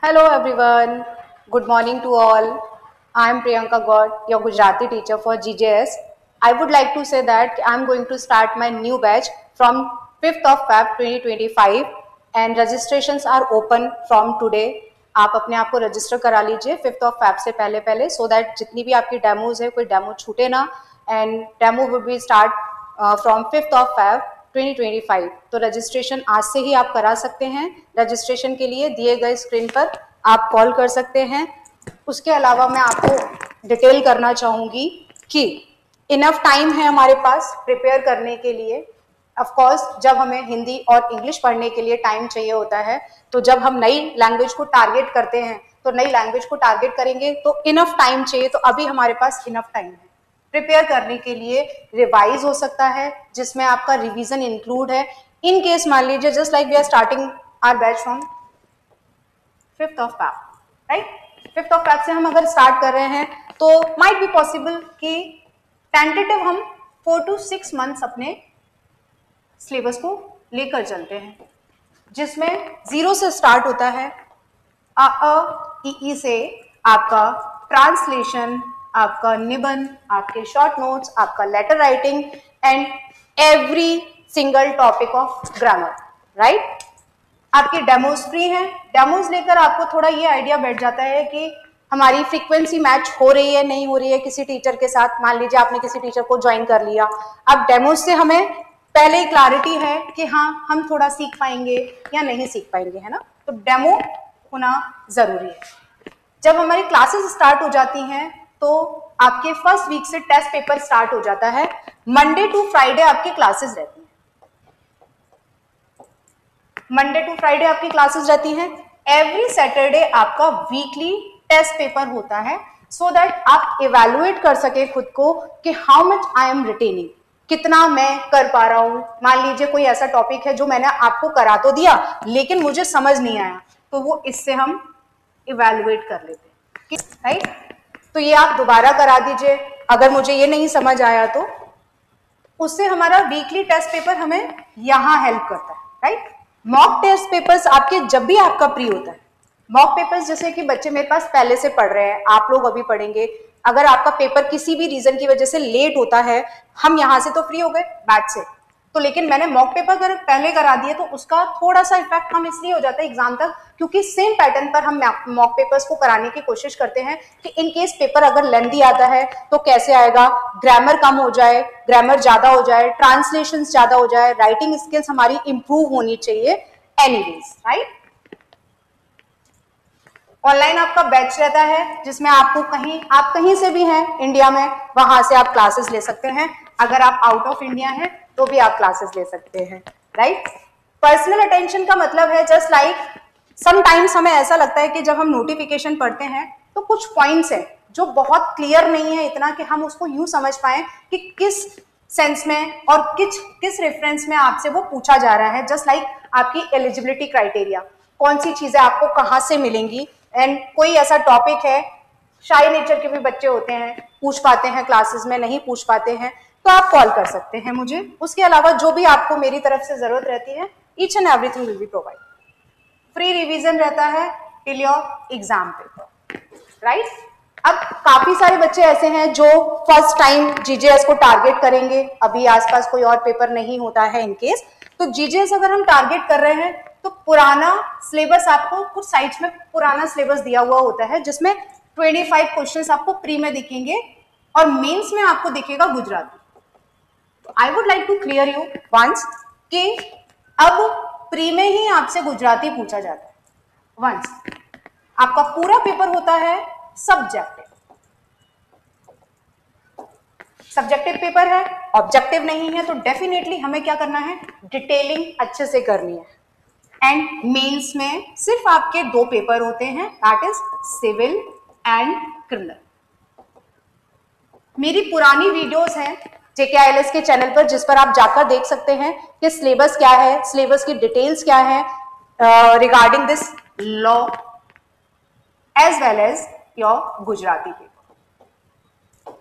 Hello everyone. Good morning to all. I am Priyanka God, your Gujarati teacher for GJS. I would like to say that I am going to start my new batch from 5th of Feb 2025 and registrations are open from today. आप अपने आप को register करा लीजिए 5th of Feb से पहले so that जितनी भी आपकी डेमोज है कोई डेमो छूटे ना and demo will be start from 5th of Feb 2025। तो रजिस्ट्रेशन आज से ही आप करा सकते हैं। रजिस्ट्रेशन के लिए दिए गए स्क्रीन पर आप कॉल कर सकते हैं। उसके अलावा मैं आपको डिटेल करना चाहूँगी कि इनफ टाइम है हमारे पास प्रिपेयर करने के लिए। ऑफ कोर्स जब हमें हिंदी और इंग्लिश पढ़ने के लिए टाइम चाहिए होता है तो जब हम नई लैंग्वेज को टारगेट करते हैं तो नई लैंग्वेज को टारगेट करेंगे तो इनफ टाइम चाहिए। तो अभी हमारे पास इनफ टाइम है प्रिपेयर करने के लिए। रिवाइज हो सकता है जिसमें आपका रिवीजन इंक्लूड है। इन केस मान लीजिए just like we are starting our batch from 5th of Feb, right. 5th of Feb से हम अगर स्टार्ट कर रहे हैं तो माइट बी पॉसिबल कि टेंटेटिव हम 4 to 6 मंथ्स अपने सिलेबस को लेकर चलते हैं, जिसमें 0 से स्टार्ट होता है। ई से आपका ट्रांसलेशन, आपका निबंध, आपके शॉर्ट नोट्स, आपका letter writing and every single topic of grammar, right. आपकी डेमोज फ्री हैं। डेमोज लेकर आपको थोड़ा ये आइडिया बैठ जाता है कि हमारी फ्रीक्वेंसी मैच हो रही है नहीं हो रही है किसी टीचर के साथ। मान लीजिए आपने किसी टीचर को ज्वाइन कर लिया, अब डेमोज से हमें पहले ही क्लैरिटी है कि हाँ हम थोड़ा सीख पाएंगे या नहीं सीख पाएंगे, है ना। तो डेमो होना जरूरी है। जब हमारी क्लासेस स्टार्ट हो जाती हैं तो आपके फर्स्ट वीक से टेस्ट पेपर स्टार्ट हो जाता है। मंडे टू फ्राइडे आपकी क्लासेस रहती हैं। मंडे टू फ्राइडे आपकी क्लासेस रहती हैं। एवरी सैटरडे आपका वीकली टेस्ट पेपर होता है सो दैट आप इवैल्यूएट कर सके खुद को कि how much I am retaining, कितना मैं कर पा रहा हूं। मान लीजिए कोई ऐसा टॉपिक है जो मैंने आपको करा तो दिया लेकिन मुझे समझ नहीं आया, तो वो इससे हम इवैल्यूएट कर लेते हैं, राइट। तो ये आप दोबारा करा दीजिए अगर मुझे ये नहीं समझ आया तो। उससे हमारा वीकली टेस्ट पेपर हमें यहां हेल्प करता है, राइट। मॉक टेस्ट पेपर्स आपके जब भी आपका प्री होता है, मॉक पेपर्स जैसे कि बच्चे मेरे पास पहले से पढ़ रहे हैं, आप लोग अभी पढ़ेंगे। अगर आपका पेपर किसी भी रीजन की वजह से लेट होता है, हम यहां से तो फ्री हो गए बैच से, तो लेकिन मैंने मॉक पेपर अगर पहले करा दिए तो उसका थोड़ा सा इफेक्ट हम इसलिए हो जाता है एग्जाम तक, क्योंकि सेम पैटर्न पर हम मॉक पेपर्स को कराने की कोशिश करते हैं कि इन केस पेपर अगर लेंथी आता है तो कैसे आएगा, ग्रामर कम हो जाए, ग्रामर ज्यादा हो जाए, ट्रांसलेशन ज्यादा हो जाए, राइटिंग स्किल्स हमारी इंप्रूव होनी चाहिए एनीवेज, राइट। ऑनलाइन आपका बैच रहता है जिसमें आपको आप कहीं से भी हैं इंडिया में, वहां से आप क्लासेस ले सकते हैं। अगर आप आउट ऑफ इंडिया हैं तो भी आप क्लासेस ले सकते हैं, राइट। पर्सनल अटेंशन का मतलब है जस्ट लाइक समटाइम्स हमें ऐसा लगता है कि जब हम नोटिफिकेशन पढ़ते हैं तो कुछ पॉइंट्स हैं जो बहुत क्लियर नहीं है इतना कि हम उसको यूं समझ पाए कि किस सेंस में और किस रेफरेंस में आपसे वो पूछा जा रहा है। जस्ट लाइक आपकी एलिजिबिलिटी क्राइटेरिया, कौन सी चीजें आपको कहाँ से मिलेंगी। एंड कोई ऐसा टॉपिक है, शाय नेचर के भी बच्चे होते हैं, पूछ पाते हैं क्लासेस में, नहीं पूछ पाते हैं, तो आप कॉल कर सकते हैं मुझे। उसके अलावा जो भी आपको मेरी तरफ से जरूरत रहती है, each and everything will be provide. Free revision रहता है till your exam paper, right. अब काफी सारे बच्चे ऐसे हैं जो फर्स्ट टाइम जीजेएस को टारगेट करेंगे, अभी आसपास कोई और पेपर नहीं होता है इनकेस, तो जीजेएस अगर हम टारगेट कर रहे हैं तो पुराना सिलेबस, आपको कुछ साइट्स में पुराना सिलेबस दिया हुआ होता है जिसमें 25 क्वेश्चंस आपको प्री में दिखेंगे और मेंस में आपको दिखेगा Gujarati. I would like to clear you once कि अब प्री में ही आपसे गुजराती पूछा जाता है। वंस आपका पूरा पेपर होता है सब्जेक्टिव पेपर है, ऑब्जेक्टिव नहीं है, तो डेफिनेटली हमें क्या करना है, डिटेलिंग अच्छे से करनी है। एंड मेंस में सिर्फ आपके 2 पेपर होते हैं, that is civil and criminal. मेरी पुरानी वीडियोस हैं JKILS के चैनल पर जिस पर आप जाकर देख सकते हैं कि सिलेबस क्या है, सिलेबस की डिटेल्स क्या है regarding this law as well as your Gujarati paper,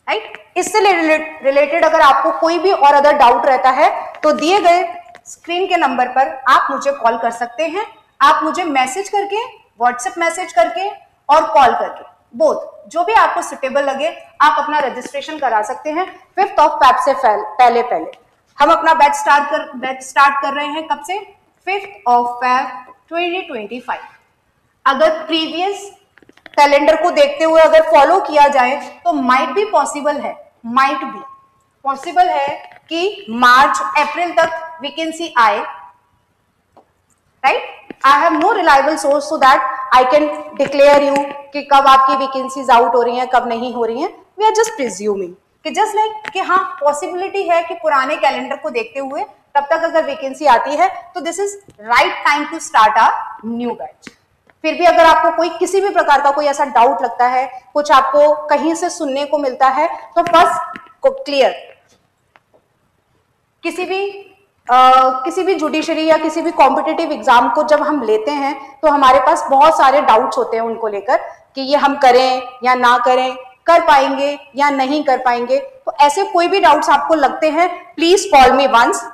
right. इससे रिलेटेड अगर आपको कोई भी और अदर डाउट रहता है तो दिए गए स्क्रीन के नंबर पर आप मुझे कॉल कर सकते हैं। आप मुझे मैसेज करके व्हाट्सएप मैसेज करके और कॉल करके, बोथ, जो भी आपको सुटेबल लगे आप अपना रजिस्ट्रेशन करा सकते हैं 5th ऑफ फेब से पहले पहले। हम अपना बैच स्टार्ट कर रहे हैं कब से? 5th of Feb 2025। अगर प्रीवियस कैलेंडर को देखते हुए अगर फॉलो किया जाए तो माइट बी पॉसिबल है, माइट बी पॉसिबल है कि मार्च अप्रैल तक वैकेंसी आए, right? I have no reliable source so that I can declare you कि कब आपकी वैकेंसीज आउट हो रही हैं, कब नहीं हो रही हैं। वी आर जस्ट प्रिज्यूमिंग कि जस्ट लाइक कि हाँ पॉसिबिलिटी है कि पुराने कैलेंडर को देखते हुए तब तक अगर वैकेंसी आती है तो this is right time to start our new batch. फिर भी अगर आपको कोई किसी भी प्रकार का कोई ऐसा डाउट लगता है, कुछ आपको कहीं से सुनने को मिलता है, तो फर्स्ट को क्लियर किसी भी जुडिशरी या किसी भी कॉम्पिटिटिव एग्जाम को जब हम लेते हैं तो हमारे पास बहुत सारे डाउट्स होते हैं उनको लेकर कि ये हम करें या ना करें, कर पाएंगे या नहीं कर पाएंगे। तो ऐसे कोई भी डाउट्स आपको लगते हैं, please call me once,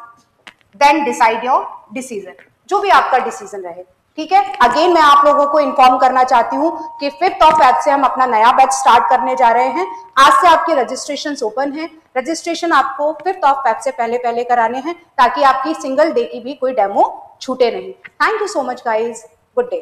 then decide your decision, जो भी आपका डिसीजन रहे, ठीक है। अगेन मैं आप लोगों को इन्फॉर्म करना चाहती हूँ कि 5th ऑफ फेब से हम अपना नया बैच स्टार्ट करने जा रहे हैं। आज से आपके रजिस्ट्रेशन ओपन है। रजिस्ट्रेशन आपको 5th ऑफ फेब से पहले पहले कराने हैं ताकि आपकी सिंगल डे की भी कोई डेमो छूटे नहीं। Thank you so much guys, good day.